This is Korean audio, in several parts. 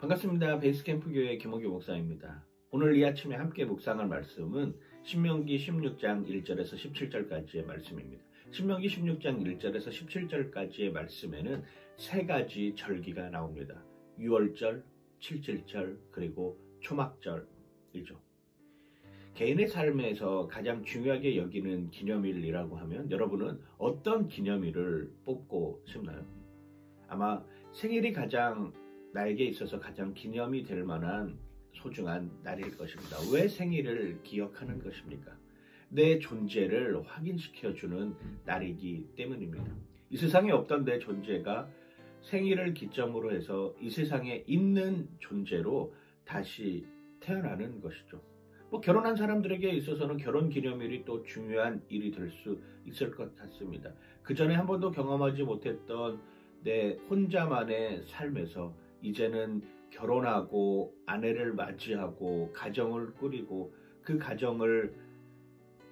반갑습니다. 베이스캠프 교회 김호규 목사입니다. 오늘 이 아침에 함께 묵상할 말씀은 신명기 16장 1절에서 17절까지의 말씀입니다. 신명기 16장 1절에서 17절까지의 말씀에는 세 가지 절기가 나옵니다. 유월절, 칠칠절, 그리고 초막절이죠. 개인의 삶에서 가장 중요하게 여기는 기념일이라고 하면 여러분은 어떤 기념일을 뽑고 싶나요? 아마 생일이 나에게 있어서 가장 기념이 될 만한 소중한 날일 것입니다. 왜 생일을 기억하는 것입니까? 내 존재를 확인시켜주는 날이기 때문입니다. 이 세상에 없던 내 존재가 생일을 기점으로 해서 이 세상에 있는 존재로 다시 태어나는 것이죠. 결혼한 사람들에게 있어서는 결혼 기념일이 또 중요한 일이 될 수 있을 것 같습니다. 그 전에 한 번도 경험하지 못했던 내 혼자만의 삶에서 이제는 결혼하고 아내를 맞이하고 가정을 꾸리고 그 가정을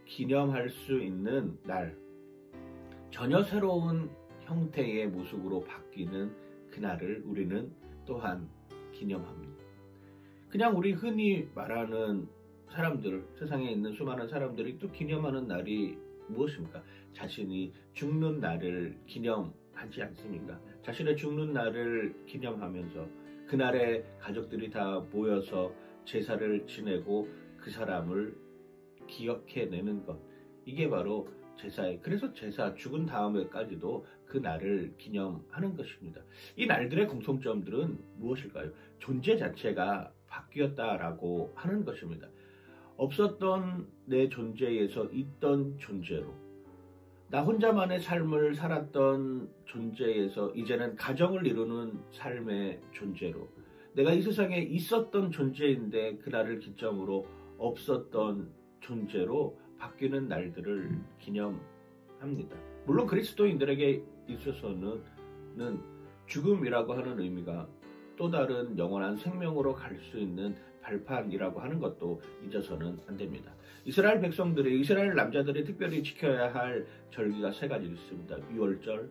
기념할 수 있는 날, 전혀 새로운 형태의 모습으로 바뀌는 그날을 우리는 또한 기념합니다. 그냥 우리 흔히 말하는 사람들, 세상에 있는 수많은 사람들이 또 기념하는 날이 무엇입니까? 자신이 죽는 날을 기념하지 않습니까? 자신의 죽는 날을 기념하면서 그날에 가족들이 다 모여서 제사를 지내고 그 사람을 기억해내는 것, 이게 바로 제사예요. 그래서 제사, 죽은 다음에까지도 그 날을 기념하는 것입니다. 이 날들의 공통점들은 무엇일까요? 존재 자체가 바뀌었다라고 하는 것입니다. 없었던 내 존재에서 있던 존재로, 나 혼자만의 삶을 살았던 존재에서 이제는 가정을 이루는 삶의 존재로, 내가 이 세상에 있었던 존재인데 그날을 기점으로 없었던 존재로 바뀌는 날들을 기념합니다. 물론 그리스도인들에게 있어서는 죽음이라고 하는 의미가 또 다른 영원한 생명으로 갈 수 있는 발판이라고 하는 것도 잊어서는 안 됩니다. 이스라엘 남자들이 특별히 지켜야 할 절기가 세 가지 있습니다. 유월절,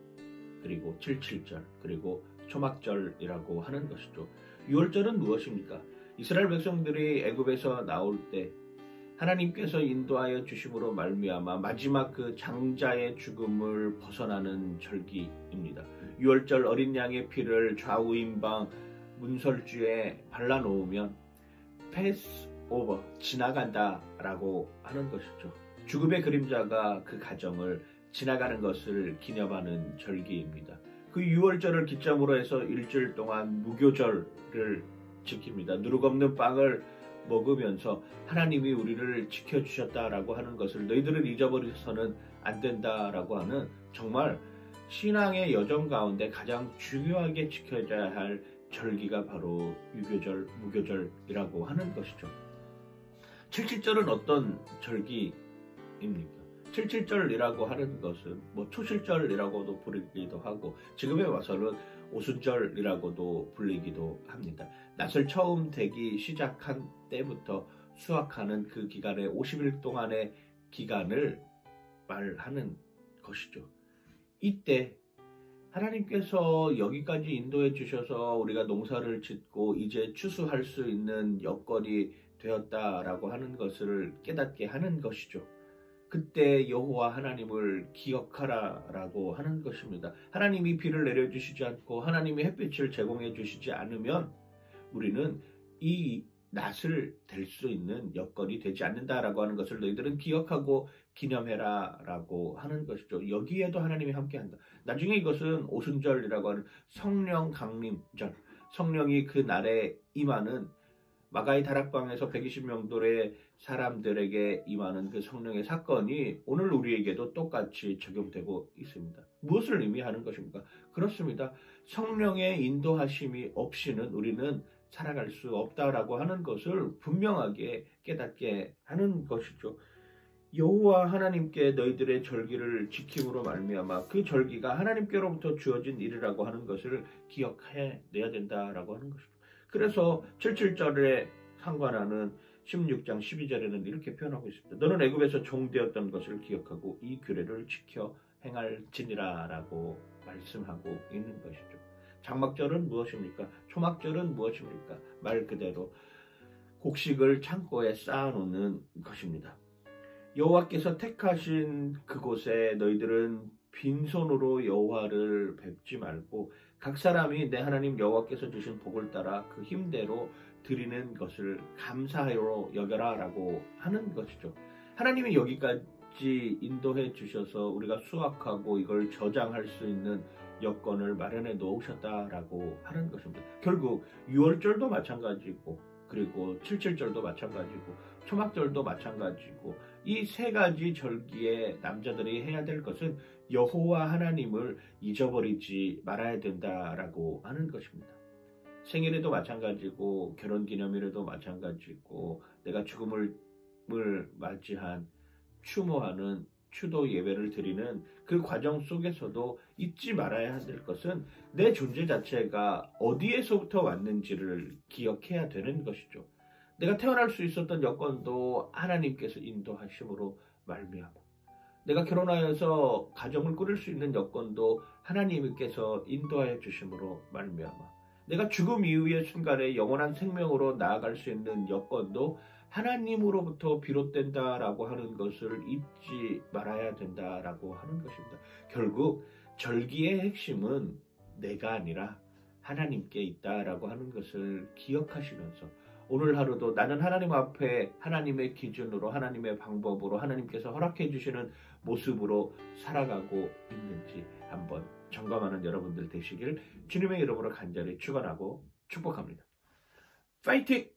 그리고 칠칠절, 그리고 초막절이라고 하는 것이죠. 유월절은 무엇입니까? 이스라엘 백성들이 애굽에서 나올 때 하나님께서 인도하여 주심으로 말미암아 마지막 그 장자의 죽음을 벗어나는 절기입니다. 유월절 어린 양의 피를 좌우임방 문설주에 발라놓으면 패스 오버, 지나간다 라고 하는 것이죠. 죽음의 그림자가 그 가정을 지나가는 것을 기념하는 절기입니다. 그 유월절을 기점으로 해서 일주일 동안 무교절을 지킵니다. 누룩없는 빵을 먹으면서 하나님이 우리를 지켜주셨다라고 하는 것을 너희들은 잊어버려서는 안 된다라고 하는, 정말 신앙의 여정 가운데 가장 중요하게 지켜져야 할 절기가 바로 유교절, 무교절이라고 하는 것이죠. 칠칠절은 어떤 절기입니까? 칠칠절이라고 하는 것은 초실절이라고도 부르기도 하고, 지금에 와서는 오순절이라고도 불리기도 합니다. 낯을 처음 대기 시작한 때부터 수확하는 그 기간의 50일 동안의 기간을 말하는 것이죠. 이때 하나님께서 여기까지 인도해 주셔서 우리가 농사를 짓고 이제 추수할 수 있는 여건이 되었다라고 하는 것을 깨닫게 하는 것이죠. 그때 여호와 하나님을 기억하라라고 하는 것입니다. 하나님이 비를 내려주시지 않고 하나님이 햇빛을 제공해 주시지 않으면 우리는 이 낫을 댈 수 있는 여건이 되지 않는다라고 하는 것을 너희들은 기억하고 기념해라 라고 하는 것이죠. 여기에도 하나님이 함께한다. 나중에 이것은 오순절이라고 하는 성령 강림절, 성령이 그 날에 임하는, 마가의 다락방에서 120명들의 사람들에게 임하는 그 성령의 사건이 오늘 우리에게도 똑같이 적용되고 있습니다. 무엇을 의미하는 것입니까? 그렇습니다. 성령의 인도하심이 없이는 우리는 살아갈 수 없다라고 하는 것을 분명하게 깨닫게 하는 것이죠. 여호와 하나님께 너희들의 절기를 지킴으로 말미암아 그 절기가 하나님께로부터 주어진 일이라고 하는 것을 기억해내야 된다라고 하는 것이죠. 그래서 칠칠절에 상관하는 16장 12절에는 이렇게 표현하고 있습니다. 너는 애굽에서 종되었던 것을 기억하고 이 규례를 지켜 행할지니라 라고 말씀하고 있는 것이죠. 장막절은 무엇입니까? 초막절은 무엇입니까? 말 그대로 곡식을 창고에 쌓아놓는 것입니다. 여호와께서 택하신 그곳에 너희들은 빈손으로 여호와를 뵙지 말고 각 사람이 내 하나님 여호와께서 주신 복을 따라 그 힘대로 드리는 것을 감사하여 여겨라 라고 하는 것이죠. 하나님이 여기까지 인도해 주셔서 우리가 수확하고 이걸 저장할 수 있는 여건을 마련해 놓으셨다라고 하는 것입니다. 결국 6월절도 마찬가지고 그리고 7.7절도 마찬가지고 초막절도 마찬가지고 이 세 가지 절기에 남자들이 해야 될 것은 여호와 하나님을 잊어버리지 말아야 된다라고 하는 것입니다. 생일에도 마찬가지고 결혼기념일에도 마찬가지고 내가 죽음을 맞이한 추모하는 추도 예배를 드리는 그 과정 속에서도 잊지 말아야 될 것은 내 존재 자체가 어디에서부터 왔는지를 기억해야 되는 것이죠. 내가 태어날 수 있었던 여건도 하나님께서 인도하심으로 말미암아 내가 결혼하여서 가정을 꾸릴 수 있는 여건도 하나님께서 인도하여 주심으로 말미암아 내가 죽음 이후의 순간에 영원한 생명으로 나아갈 수 있는 여건도 하나님으로부터 비롯된다라고 하는 것을 잊지 말아야 된다라고 하는 것입니다. 결국 절기의 핵심은 내가 아니라 하나님께 있다라고 하는 것을 기억하시면서 오늘 하루도 나는 하나님 앞에 하나님의 기준으로 하나님의 방법으로 하나님께서 허락해 주시는 모습으로 살아가고 있는지 한번 점검하는 여러분들 되시길 주님의 이름으로 간절히 축원하고 축복합니다. 파이팅!